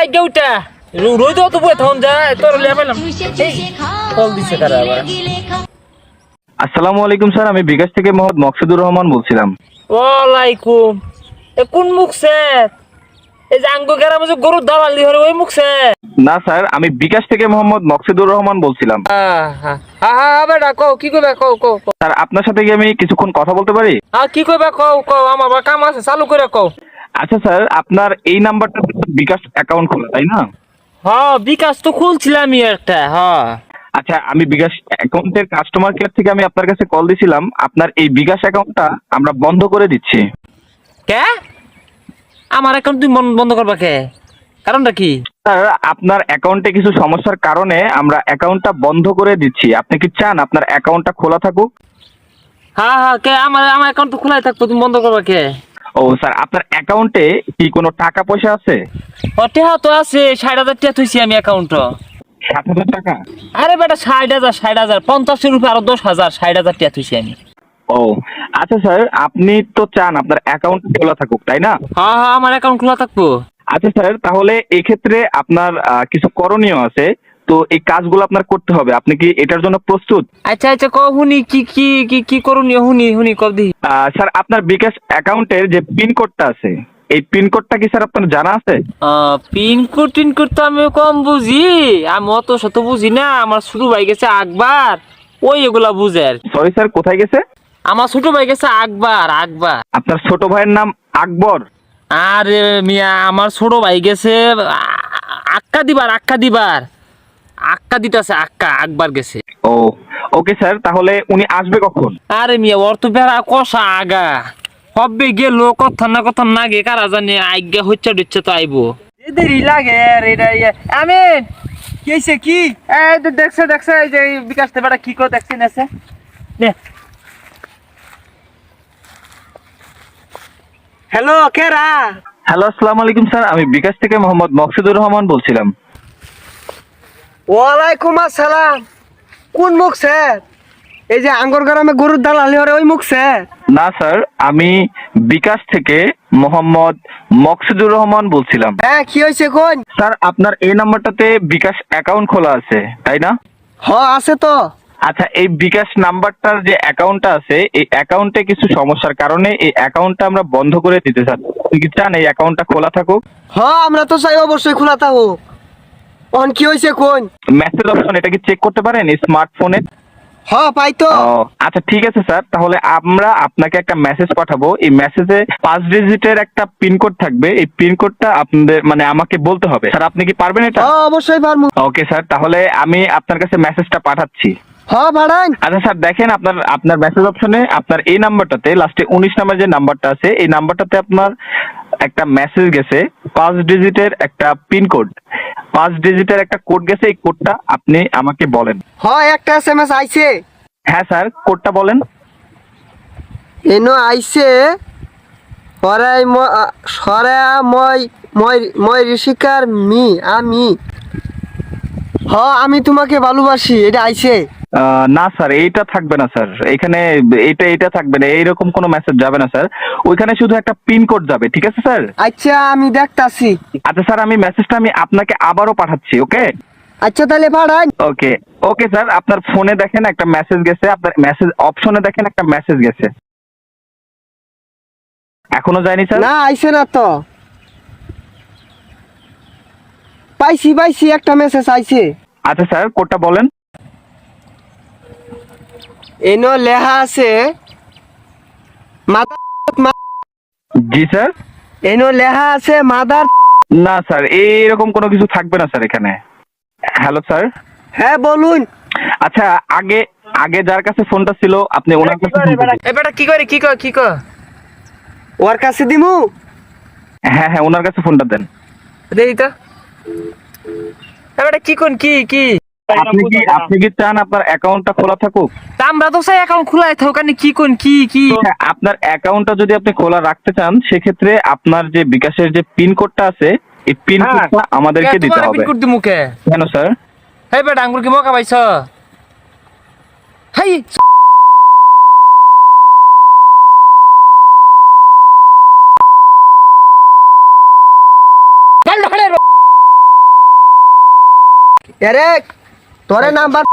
আগে উঠা রোদ তো বয়ে তখন যায় তোর লিয়া পেলাম কল দিছে কারা আবার। আসসালামু আলাইকুম স্যার, আমি বিকাশ থেকে মোহাম্মদ মকসুদুর রহমান বলছিলাম। ওয়ালাইকুম। কোন মুখছে? এই যে আঙ্গু গ্রামে যে গরুর দালালি হরে ওই মুখছে? না স্যার, আমি বিকাশ থেকে মোহাম্মদ মকসুদুর রহমান বলছিলাম। বেটা কও কি কইবা কও কও কও। স্যার, আপনার সাথে কি আমি কিছুক্ষণ কথা বলতে পারি? কি কইবা কও কও, আমার আবার কাম আছে, চালু করে কও। আচ্ছা স্যার, আপনার এই নাম্বারটা বিকাশ অ্যাকাউন্ট খোলা, তাই না? বিকাশ তো খুলছিলামই একটা। আচ্ছা, আমি বিকাশ অ্যাকাউন্টের কাস্টমার কেয়ার থেকে আমি আপনার কাছে কল দিছিলাম। আপনার এই বিকাশ অ্যাকাউন্টটা আমরা বন্ধ করে দিচ্ছি। কে? আমার অ্যাকাউন্ট তুমি বন্ধ করবা কে? কারণটা কি? স্যার, আপনার অ্যাকাউন্টে কিছু সমস্যার কারণে আমরা অ্যাকাউন্টটা বন্ধ করে দিচ্ছি। আপনি কি চান আপনার অ্যাকাউন্টটা খোলা থাকুক? কে আমার আমার অ্যাকাউন্ট তো খোলাই থাকবো, তুমি বন্ধ করবা কে? ও স্যার, আপনার অ্যাকাউন্টে কি কোনো টাকা পয়সা আছে? টেহা তো আছে, 60,000 টাকা থইছি আমি অ্যাকাউন্ট। 60,000 টাকা? আরে বেটা 60,000 50-এর উপরে আরো 10,000, 60,000 টাকা থইছি আমি। ও আচ্ছা স্যার, আপনি তো চান আপনার অ্যাকাউন্ট খোলা থাকুক, তাই না? আমার অ্যাকাউন্ট খোলা থাকবো। আচ্ছা স্যার, তাহলে এক্ষেত্রে আপনার কিছু করণীয় আছে। তো এই কাজগুলো আপনার করতে হবে। আপনি কি এটার জন্য প্রস্তুত? আচ্ছা আচ্ছা কও হুনি, কি কি কি কি করণীয় হুনি হুনি কব দি। স্যার, আপনার বিকাশ অ্যাকাউন্টের যে পিন কোডটা আছে, এই পিন কোডটা কি স্যার আপনার জানা আছে? পিনকোড টিনকোড তো আমি কম বুঝি, আমি অত শত বুঝি না। আমার ছোট ভাই গেছে আকবার, ওই এগুলা বুঝে আর কি। সরি স্যার, কোথায় গেছে? আমার ছোট ভাই গেছে আকবার আকবার। আপনার ছোট ভাইয়ের নাম আকবর? আরে মিয়া, আমার ছোট ভাই গেছে আক্কা দিবার আক্কা দিবার আক্কা দিতেছে, আক্কা আকবার গেছে। ও ওকে স্যার, তাহলে উনি আসবে কখন? আরে মিয়া, ওর তো বেড়া কষা আগা হবে গেল, কথা না কথা না গে কারা জানে, আজ্ঞা হচ্ছে দিচ্ছে তো আইবো দেরি লাগে। আর এটা আমি কি হইছে কি এই তো দেখছে দেখছে এই যে বিকাশ তে বেটা কি কো দেখছি নেছে নে। হ্যালো কেরা? হ্যালো, আসসালামু আলাইকুম স্যার, আমি বিকাশ থেকে মোহাম্মদ মকসুদুর রহমান বলছিলাম। ওয়ালাইকুম আসসালাম। কোন মুখ স্যার? এই যে আঙ্গুর গ্রামে গরুর দালালি হরে ওই মুখ স্যার? না স্যার, আমি বিকাশ থেকে মোহাম্মদ মকসুদুর রহমান বলছিলাম। হ্যাঁ, কি হয়েছে কোন? স্যার, আপনার এই নাম্বারটাতে বিকাশ অ্যাকাউন্ট খোলা আছে, তাই না? আছে তো। আচ্ছা, এই বিকাশ নাম্বারটার যে অ্যাকাউন্টটা আছে, এই অ্যাকাউন্টে কিছু সমস্যার কারণে এই অ্যাকাউন্টটা আমরা বন্ধ করে দিতে চাই। আপনি কি চান এই অ্যাকাউন্টটা খোলা থাকুক? আমরা তো চাই অবশ্যই খোলা থাকো। অন কি হয়েছে কোন? মেসেজ অপশন এটা কি চেক করতে পারেন স্মার্টফোনে? পাই তো। আচ্ছা ঠিক আছে স্যার, তাহলে আমরা আপনাকে একটা মেসেজ পাঠাবো। এই মেসেজে 5 ডিজিটের একটা পিনকোড থাকবে। এই পিনকোডটা আপনাদের মানে আমাকে বলতে হবে। স্যার, আপনি কি পারবেন এটা? অবশ্যই পারবো। ওকে স্যার, তাহলে আমি আপনার কাছে মেসেজটা পাঠাচ্ছি। ভাড়ান। আচ্ছা স্যার, দেখেন আপনার আপনার মেসেজ অপশনে আপনার এই নাম্বারটাতে লাস্টে 19 নাম্বার যে নাম্বারটা আছে, এই নাম্বারটাতে আপনার একটা মেসেজ গেছে। 5 ডিজিটের একটা পিনকোড, 5 ডিজিটের একটা কোড গেছে। এই কোডটা আপনি আমাকে বলেন। একটা SMS আইছে। হ্যাঁ স্যার, কোডটা বলেন। এনো আইছে সরাই সরা মই মই মই ঋষিকার আমি আমি তোমাকে ভালোবাসি, এটা আইছে। না স্যার, এইটা থাকবে না স্যার। এখানে এটা থাকবে না, এইরকম কোনো মেসেজ যাবে না স্যার। ওইখানে শুধু একটা পিন কোড যাবে, ঠিক আছে স্যার? আচ্ছা, আমি দেখতাছি। আচ্ছা স্যার, আমি মেসেজটা আপনাকে আবারও পাঠাচ্ছি। ওকে আচ্ছা তাহলে ভাড়ান। ওকে ওকে স্যার, আপনার ফোনে দেখেন একটা মেসেজ গেছে, আপনার মেসেজ অপশনে দেখেন একটা মেসেজ গেছে। এখনো যায়নি স্যার? না, আইছে না তো। পাইছি পাইছি, একটা মেসেজ আইছে। আচ্ছা স্যার, কোডটা বলেন। এনো লেখা আছে জি স্যার। এনো লেখা আছে মাদার। না স্যার, এইরকম কোনো কিছু থাকবে না স্যার এখানে। Hello sir. হ্যাঁ বলুন। আচ্ছা, আগে আগে যার কাছে ফোনটা ছিল আপনি ওনার কাছে phone করুন। বেটা কি করে কি কর ওর কাছে দিমু। হ্যাঁ হ্যাঁ, ওনার কাছে ফোনটা দেন। দেই তো বেটা কি কোন কি কি আপনি কি চান আপনার অ্যাকাউন্টটা খোলা থাকুক? তা আমরা তো চাই অ্যাকাউন্ট খোলাই থাকুক, কি কোন কি কি। হ্যাঁ, আপনার অ্যাকাউন্টটা যদি আপনি খোলা রাখতে চান, সেক্ষেত্রে আপনার যে বিকাশের যে পিন কোডটা আছে, এই পিন কোডটা আমাদেরকে দিতে হবে। পিন কোড দিমু কে? কেন স্যার? হেই বেটা আঙ্গুর কি মকা পাইছ? হেই এরে তোরে নাম্বার